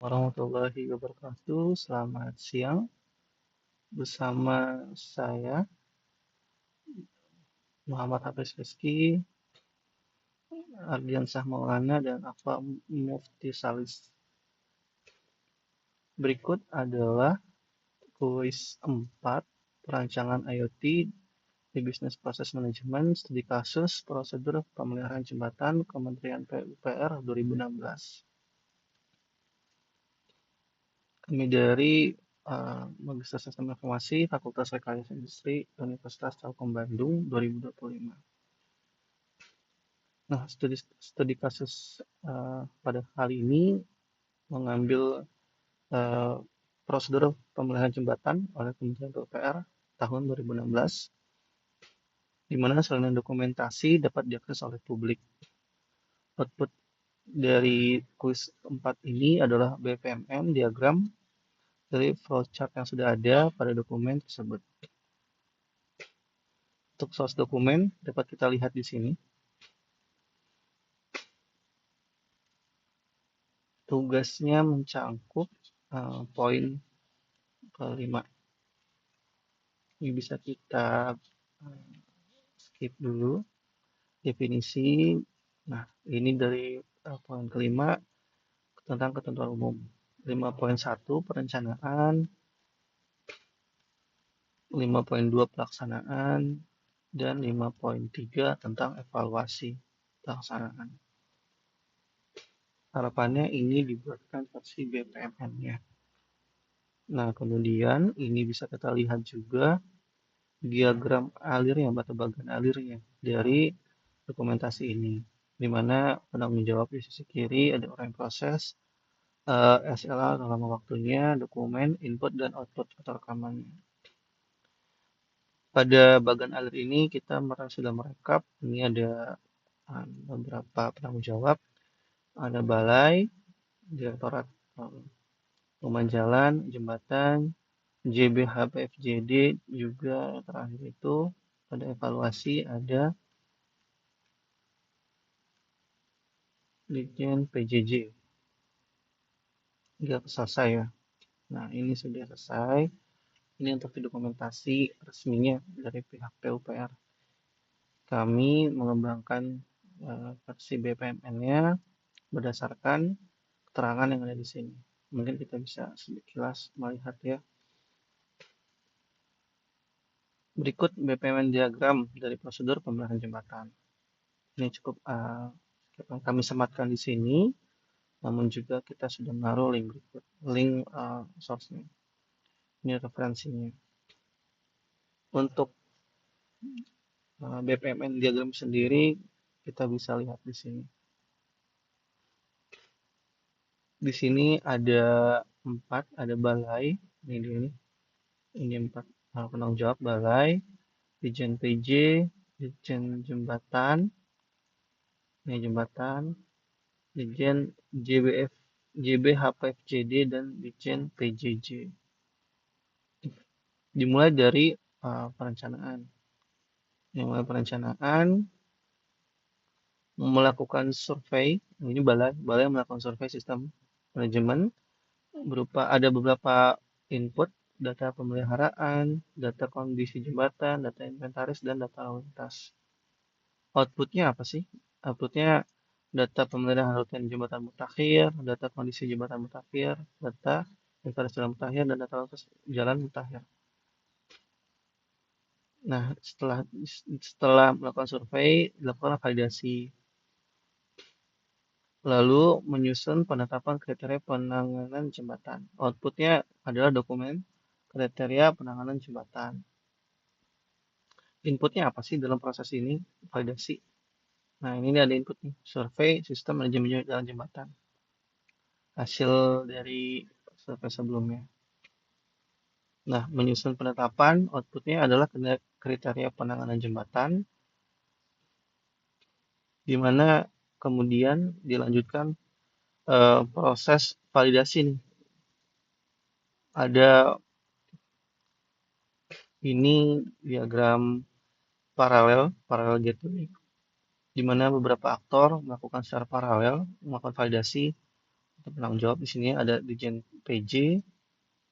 warahmatullahi wabarakatuh. Selamat siang. Bersama saya Muhammad Hafiz Rizky, Ardian Syah Maulana, dan Afa Mufti Salis. Berikut adalah kuis 4 perancangan IoT di Business Process Management, studi kasus, prosedur pemeliharaan jembatan, Kementerian PUPR 2016. Kami dari Magister Sistem Informasi, Fakultas Rekayasa Industri, Universitas Telkom Bandung 2025. Nah, studi kasus pada kali ini mengambil prosedur pemeliharaan jembatan oleh Kementerian PUPR tahun 2016, di mana salinan dokumentasi dapat diakses oleh publik. Output dari kuis 4 ini adalah BPMN diagram dari flowchart yang sudah ada pada dokumen tersebut. Untuk source dokumen dapat kita lihat di sini. Tugasnya mencangkup poin kelima. Ini bisa kita skip dulu. Definisi. Nah, ini dari poin kelima tentang ketentuan umum. 5.1 perencanaan, 5.2 pelaksanaan, dan 5.3 tentang evaluasi pelaksanaan. Harapannya ini dibuatkan versi BPMN-nya. Nah, kemudian ini bisa kita lihat juga diagram alirnya, batu bagian alirnya dari dokumentasi ini, di mana penanggung jawab di sisi kiri ada orang proses, SLA lama waktunya, dokumen, input, dan output atau rekamannya. Pada bagian alir ini kita sudah merekap, ini ada beberapa penanggung jawab, ada balai, direktorat perumahan jalan, jembatan, JBHPFJD, juga terakhir itu ada evaluasi, ada Ditjen PJJ. Nggak selesai ya. Nah, ini sudah selesai. Ini untuk dokumentasi resminya dari pihak PUPR. Kami mengembangkan versi BPMN-nya berdasarkan keterangan yang ada di sini. Mungkin kita bisa sekilas melihat ya. Berikut BPMN diagram dari prosedur pemeliharaan jembatan. Ini cukup kami sematkan di sini, namun juga kita sudah menaruh link source-nya. Ini referensinya. Untuk BPMN diagram sendiri kita bisa lihat di sini. Di sini ada 4, ada balai, ini 4 penanggung jawab balai, Ditjen PJ, Ditjen Jembatan, ini jembatan, Ditjen JBHPFJD, dan Ditjen PJJ. Dimulai dari perencanaan. Dimulai perencanaan, melakukan survei. Ini balai melakukan survei sistem manajemen berupa ada beberapa input, data pemeliharaan, data kondisi jembatan, data inventaris, dan data lalu lintas. Outputnya apa sih? Outputnya data pemeliharaan rutin jembatan mutakhir, data kondisi jembatan mutakhir, data inventaris jalan mutakhir, dan data lalu lintas jalan mutakhir. Nah, setelah melakukan survei, dilakukan validasi. Lalu menyusun penetapan kriteria penanganan jembatan. Outputnya adalah dokumen kriteria penanganan jembatan. Inputnya apa sih dalam proses ini? Validasi. Nah, ini ada input nih, survei sistem manajemen jalan jembatan. Hasil dari survei sebelumnya. Nah, menyusun penetapan, outputnya adalah kriteria penanganan jembatan, di mana kemudian dilanjutkan proses validasi nih. Ada ini diagram paralel gateway, di mana beberapa aktor melakukan secara paralel, melakukan validasi Penanggung jawab di sini ada Dirjen PJ,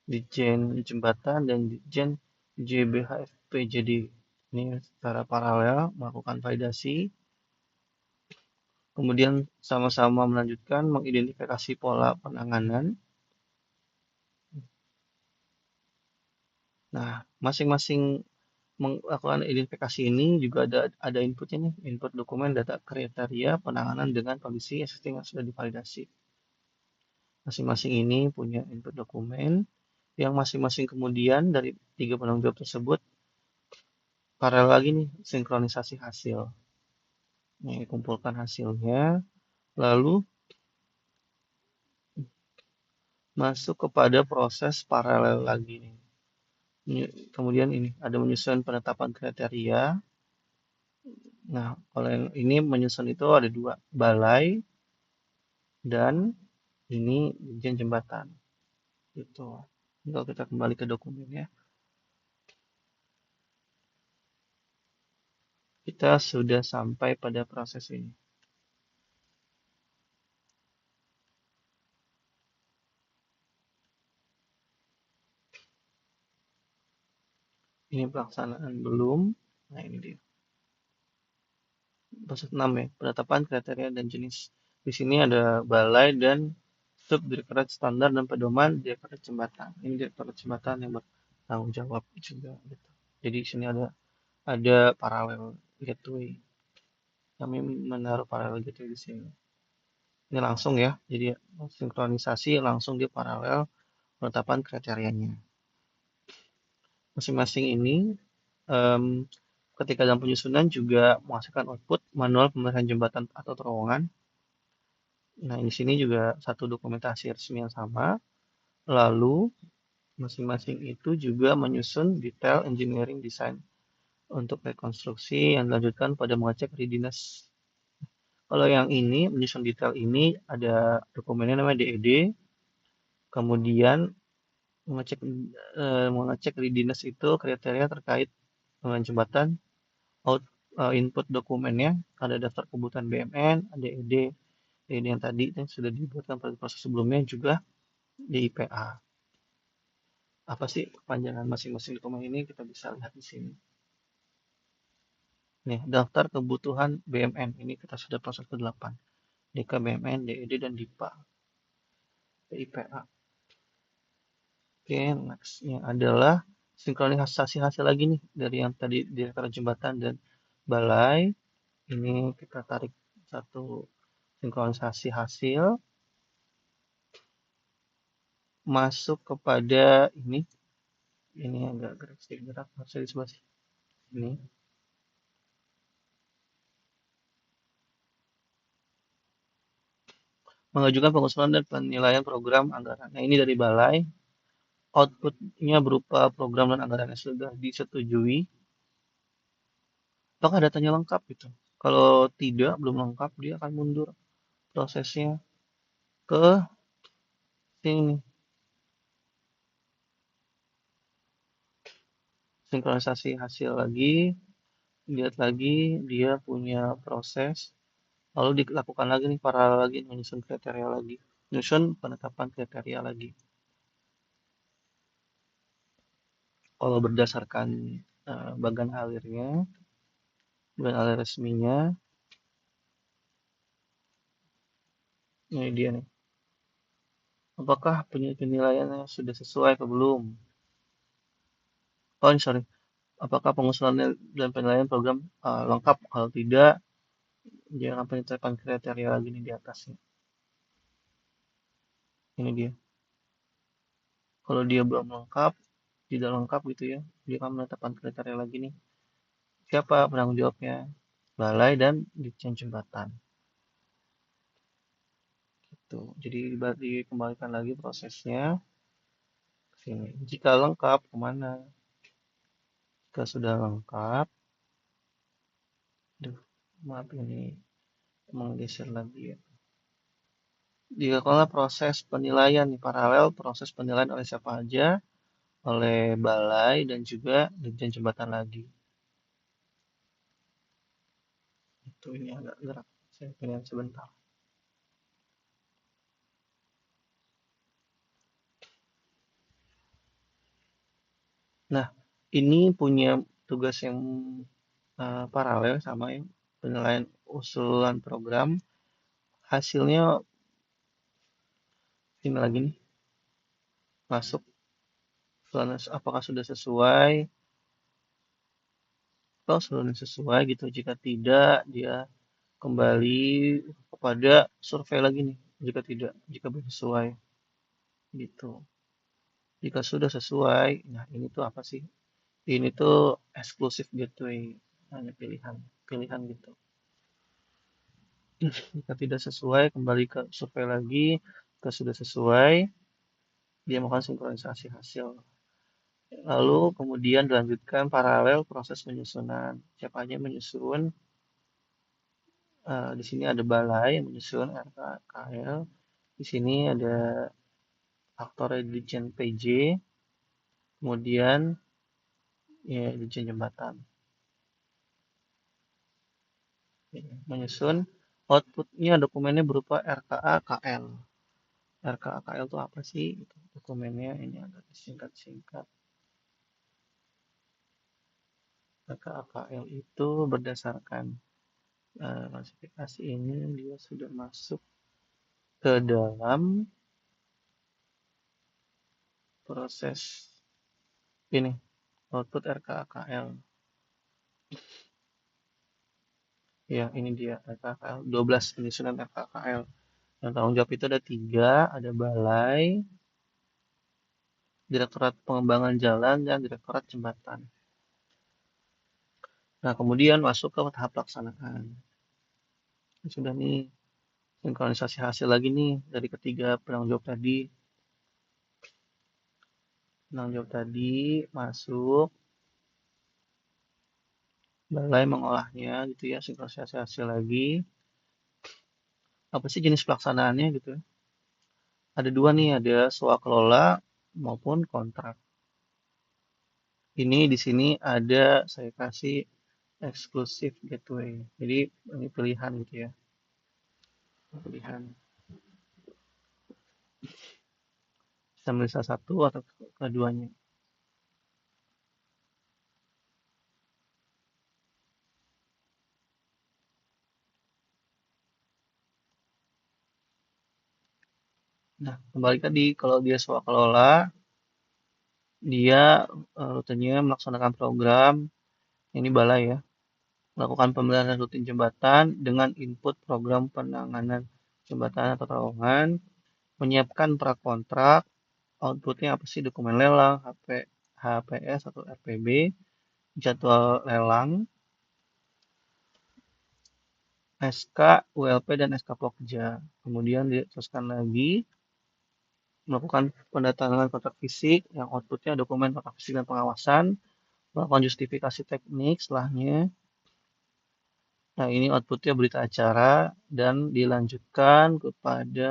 Dirjen Jembatan, dan Dirjen JBHFP. Jadi ini secara paralel melakukan validasi, kemudian sama-sama melanjutkan mengidentifikasi pola penanganan. Nah, masing-masing melakukan identifikasi ini juga ada inputnya nih, input dokumen data kriteria penanganan dengan kondisi existing yang sudah divalidasi. Masing-masing ini punya input dokumen yang masing-masing kemudian dari tiga penanggung jawab tersebut paralel lagi nih sinkronisasi hasil. Nih, kumpulkan hasilnya, lalu masuk kepada proses paralel lagi nih. Kemudian ini ada menyusun penetapan kriteria. Nah, kalau yang ini menyusun itu ada dua, balai dan ini Dirjen Jembatan. Gitu. Kalau kita kembali ke dokumennya, kita sudah sampai pada proses ini. Ini pelaksanaan belum. Nah, ini dia. Proses 6 ya, penetapan kriteria dan jenis. Di sini ada balai dan subdirektorat standar dan pedoman direktorat jembatan. Ini direktorat jembatan yang bertanggung jawab juga gitu. Jadi di sini ada paralel gateway. Kami menaruh paralel gateway di sini. Ini langsung ya. Jadi sinkronisasi langsung di paralel penetapan kriterianya. Masing-masing ini ketika dalam penyusunan juga menghasilkan output manual pemeliharaan jembatan atau terowongan. Nah, di sini juga satu dokumentasi resmi yang sama. Lalu masing-masing itu juga menyusun detail engineering design untuk rekonstruksi yang dilanjutkan pada mengecek readiness. Kalau yang ini menyusun detail ini ada dokumennya namanya DED, kemudian mengecek readiness itu kriteria terkait dengan jembatan, input dokumennya ada daftar kebutuhan BMN, ada ED yang tadi yang sudah dibuatkan pada proses sebelumnya juga di IPA. Apa sih kepanjangan masing-masing dokumen ini kita bisa lihat di sini. Nih, daftar kebutuhan BMN ini kita sudah proses ke-8. DK BMN, DED, dan DIPA. IPA. Oke, nextnya adalah sinkronisasi hasil lagi nih dari yang tadi direktur jembatan dan balai. Ini kita tarik satu sinkronisasi hasil masuk kepada ini agak sedikit gerak harusnya di sebelah sini, mengajukan pengusulan dan penilaian program anggaran. Nah, ini dari balai, outputnya berupa program dan anggaran yang sudah disetujui. Apakah datanya lengkap gitu? Kalau tidak, belum lengkap, dia akan mundur prosesnya ke sini. Sinkronisasi hasil lagi, lihat lagi dia punya proses, lalu dilakukan lagi nih paralel lagi menyusun kriteria lagi, menyusun penetapan kriteria lagi. Kalau berdasarkan bagan alirnya, bagan alir resminya, ini dia nih. Apakah penilaiannya sudah sesuai atau belum? Oh, ini sorry. Apakah pengusulan dan penilaian program lengkap? Kalau tidak, jangan penetapan kriteria lagi nih di atasnya. Ini dia. Kalau dia belum lengkap, tidak lengkap gitu ya, dia akan menetapkan kriteria lagi nih. Siapa penanggung jawabnya? Balai dan Ditjen Jembatan. Gitu. Jadi dikembalikan lagi prosesnya ke sini. Jika lengkap, kemana? Jika sudah lengkap, maaf ini menggeser lagi ya. Dilakukanlah proses penilaian nih, paralel proses penilaian oleh siapa aja, oleh balai dan juga Ditjen Jembatan lagi. Itu ini agak gerak. Saya pengen sebentar. Nah, ini punya tugas yang paralel sama yang penilaian usulan program. Hasilnya ini lagi nih, masuk apakah sudah sesuai atau sudah sesuai gitu. Jika tidak, dia kembali kepada survei lagi nih. Jika tidak, jika belum sesuai gitu. Jika sudah sesuai, nah ini tuh apa sih? Ini tuh eksklusif gateway, hanya pilihan, pilihan gitu. Jika tidak sesuai, kembali ke survei lagi. Jika sudah sesuai, dia melakukan sinkronisasi hasil. Lalu kemudian dilanjutkan paralel proses penyusunan. Siapa aja yang menyusun? Di sini ada balai yang menyusun RKKL. Di sini ada aktornya Dirjen PJ, kemudian ya Dirjen Jembatan. Menyusun outputnya dokumennya berupa RKA KL. RKA KL itu apa sih? Itu dokumennya ini agak disingkat-singkat. RKA KL itu berdasarkan klasifikasi ini dia sudah masuk ke dalam proses ini output RKA KL. Ya, ini dia RKKL 12 penyusunan RKKL. Yang tanggung jawab itu ada 3, ada Balai, Direktorat Pengembangan Jalan, dan Direktorat Jembatan. Nah, kemudian masuk ke tahap pelaksanaan. Sudah nih, sinkronisasi hasil lagi nih dari ketiga penanggung jawab tadi. Penanggung jawab tadi masuk, Balai mengolahnya gitu ya, sinkronisasi hasil lagi. Apa sih jenis pelaksanaannya gitu ya? Ada dua nih, ada swakelola maupun kontrak. Ini di sini ada saya kasih eksklusif gateway. Jadi ini pilihan gitu ya. Pilihan. Bisa milih salah satu atau keduanya. Nah, kembali tadi kalau dia swakelola, dia rutenya melaksanakan program ini balai ya. Melakukan pemeliharaan rutin jembatan dengan input program penanganan jembatan atau terowongan, menyiapkan prakontrak, outputnya apa sih dokumen lelang, HPS atau RPB, jadwal lelang, SK, ULP, dan SK Pokja. Kemudian diteruskan lagi melakukan pendatangan kontrak fisik yang outputnya dokumen kontrak fisik dan pengawasan, melakukan justifikasi teknik setelahnya. Nah, ini outputnya berita acara dan dilanjutkan kepada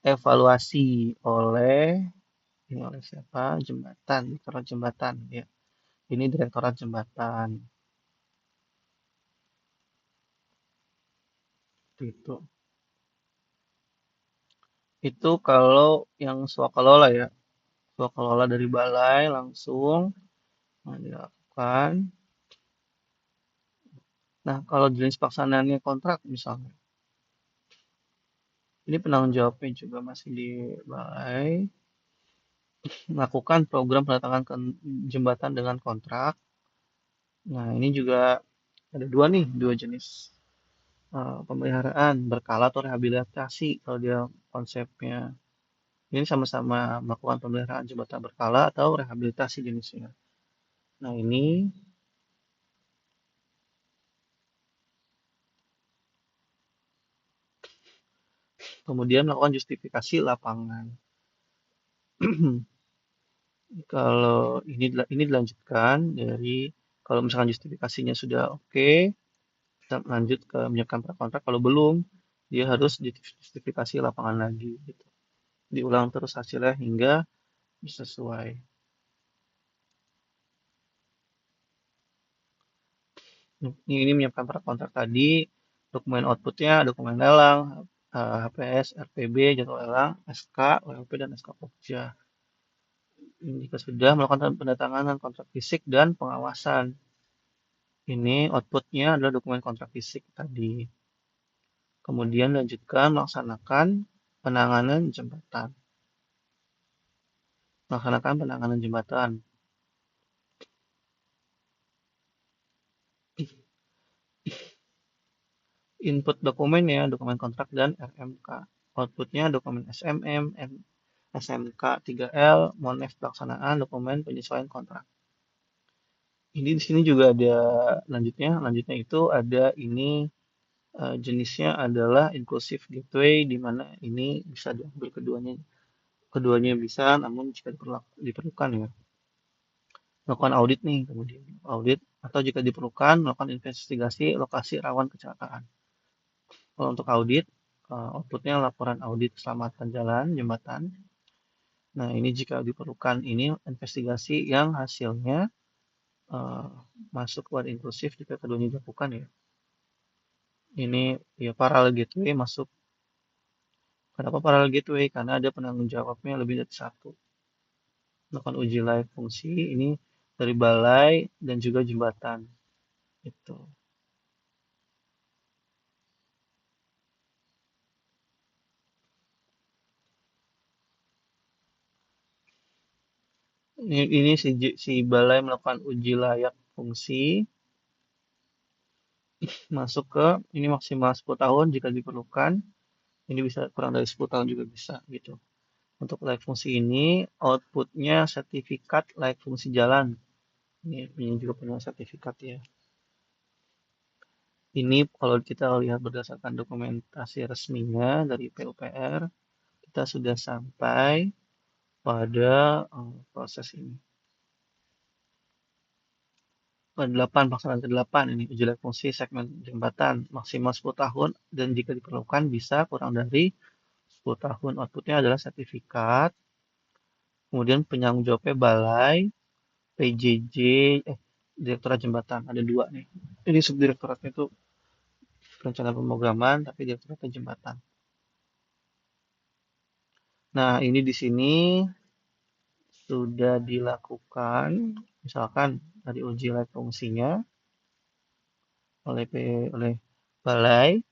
evaluasi oleh ini oleh siapa? Jembatan, Direktorat Jembatan ya. Ini Direktorat Jembatan. Itu. Itu kalau yang swakalola ya. Swakalola dari balai langsung dilakukan. Nah, kalau jenis pelaksanaannya kontrak misalnya. Ini penanggung jawabnya juga masih di balai. Melakukan program pendatangan jembatan dengan kontrak. Nah, ini juga ada dua nih, dua jenis pemeliharaan berkala atau rehabilitasi kalau dia konsepnya. Ini sama-sama melakukan pemeliharaan jembatan berkala atau rehabilitasi jenisnya. Nah, ini kemudian melakukan justifikasi lapangan. Kalau ini dilanjutkan dari kalau misalkan justifikasinya sudah oke, kita lanjut ke menyiapkan prakontrak. Kalau belum, dia harus justifikasi lapangan lagi. Gitu. Diulang terus hasilnya hingga sesuai. Ini menyiapkan prakontrak tadi, dokumen outputnya, dokumen lelang, HPS, RPB, jadwal lelang, SK, OLP, dan SK Pokja. Jika sudah melakukan pendatanganan kontrak fisik dan pengawasan. Ini outputnya adalah dokumen kontrak fisik tadi. Kemudian lanjutkan melaksanakan penanganan jembatan. Melaksanakan penanganan jembatan. Input dokumen ya, dokumen kontrak dan RMK. Outputnya dokumen SMM, SMK 3L, Monef pelaksanaan dokumen penyesuaian kontrak. Ini di sini juga ada lanjutnya. Lanjutnya itu ada ini jenisnya adalah inclusive gateway, di mana ini bisa diambil keduanya. Keduanya bisa, namun jika diperlukan ya. Melakukan audit nih, kemudian audit atau jika diperlukan melakukan investigasi lokasi rawan kecelakaan. Kalau untuk audit, outputnya laporan audit keselamatan jalan, jembatan. Nah, ini jika diperlukan ini investigasi yang hasilnya uh, masuk kepada inklusif jika keduanya dilakukan ya. Ini ya parallel gateway masuk. Kenapa parallel gateway? Karena ada penanggung jawabnya lebih dari satu. Melakukan uji layak fungsi ini dari balai dan juga jembatan. Itu. Ini si balai melakukan uji layak fungsi masuk ke ini maksimal 10 tahun jika diperlukan. Ini bisa kurang dari 10 tahun juga bisa gitu. Untuk layak fungsi ini outputnya sertifikat layak fungsi jalan. Ini juga punya sertifikat ya. Ini kalau kita lihat berdasarkan dokumentasi resminya dari PUPR, kita sudah sampai pada proses ini. Ke-8, pelaksanaan ke-8 ini uji layak fungsi segmen jembatan maksimal 10 tahun dan jika diperlukan bisa kurang dari 10 tahun. Outputnya adalah sertifikat, kemudian penanggung jawabnya balai, PJJ, Direktorat Jembatan. Ada dua nih. Ini subdirektoratnya itu perencanaan pemrograman, tapi Direktorat Jembatan. Nah, ini di sini sudah dilakukan, misalkan dari uji layak fungsinya oleh oleh balai.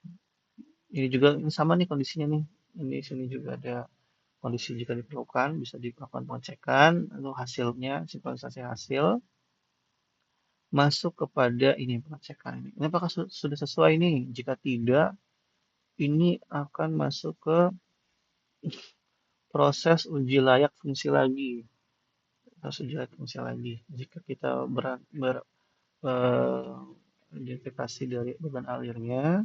Ini juga ini sama nih kondisinya nih. Ini sini juga ada kondisi jika diperlukan bisa dilakukan pengecekan lalu hasilnya sinkronisasi hasil masuk kepada ini pengecekan ini. Ini apakah sudah sesuai nih? Jika tidak, ini akan masuk ke proses uji layak fungsi lagi. Proses uji layak fungsi lagi. Jika kita identifikasi dari beban alirnya,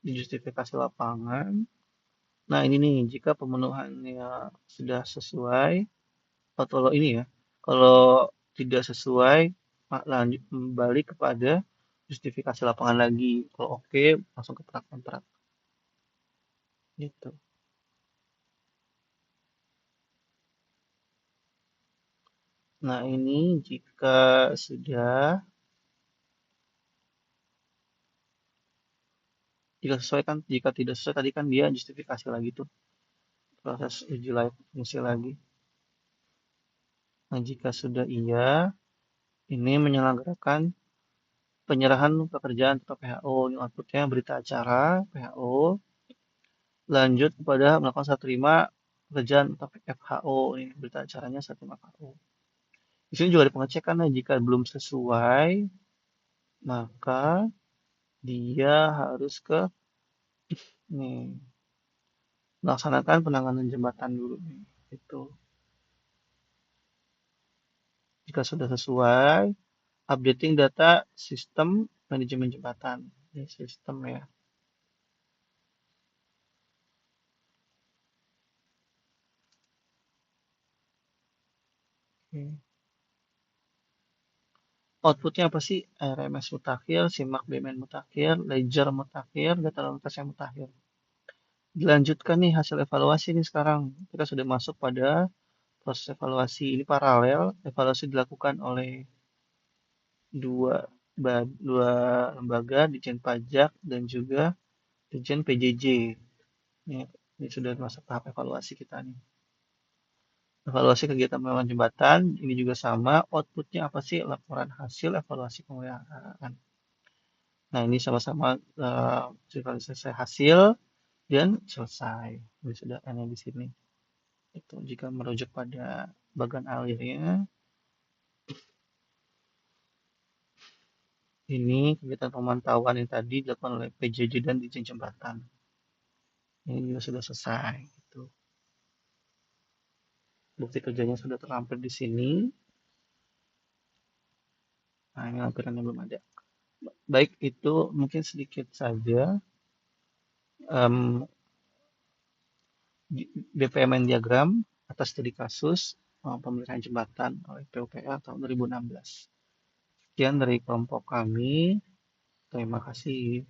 dijustifikasi lapangan. Nah ini nih, jika pemenuhannya sudah sesuai, atau ini ya, kalau tidak sesuai, lanjut kembali kepada justifikasi lapangan lagi. Kalau oke, langsung ke kontrak. Gitu. Nah ini jika sudah, jika sesuai kan, jika tidak sesuai tadi kan dia justifikasi lagi tuh, proses uji layak fungsi lagi. Nah jika sudah iya, ini menyelenggarakan penyerahan pekerjaan atau PHO. Ini outputnya berita acara PHO. Lanjut kepada melakukan serah terima pekerjaan atau FHO. Ini berita acaranya serah terima FHO. Di sini juga ada pengecekan. Nah, jika belum sesuai, maka dia harus ke nih, melaksanakan penanganan jembatan dulu nih. Itu. Jika sudah sesuai, updating data sistem manajemen jembatan. Ini sistem ya. Oke. Outputnya apa sih? RMS mutakhir, SIMAK BMN mutakhir, Ledger mutakhir, data lalu lintas yang mutakhir. Dilanjutkan nih hasil evaluasi nih sekarang. Kita sudah masuk pada proses evaluasi. Ini paralel, evaluasi dilakukan oleh dua, dua lembaga, Ditjen Pajak dan juga Ditjen PJJ. Ini sudah masuk tahap evaluasi kita nih. Evaluasi kegiatan pemeliharaan jembatan, ini juga sama, outputnya apa sih? Laporan hasil evaluasi pemeliharaan. Nah, ini sama-sama selesai hasil dan selesai. Ini sudah N di sini. Itu jika merujuk pada bagan alirnya, ini kegiatan pemantauan yang tadi dilakukan oleh PJJ dan Dirjen Jembatan. Ini juga sudah selesai. Gitu. Bukti kerjanya sudah terlampir di sini. Nah, ini lampirannya belum ada. Baik, itu mungkin sedikit saja DPMN diagram atas studi kasus pemeliharaan jembatan oleh PUPR tahun 2016. Sekian dari kelompok kami. Terima kasih.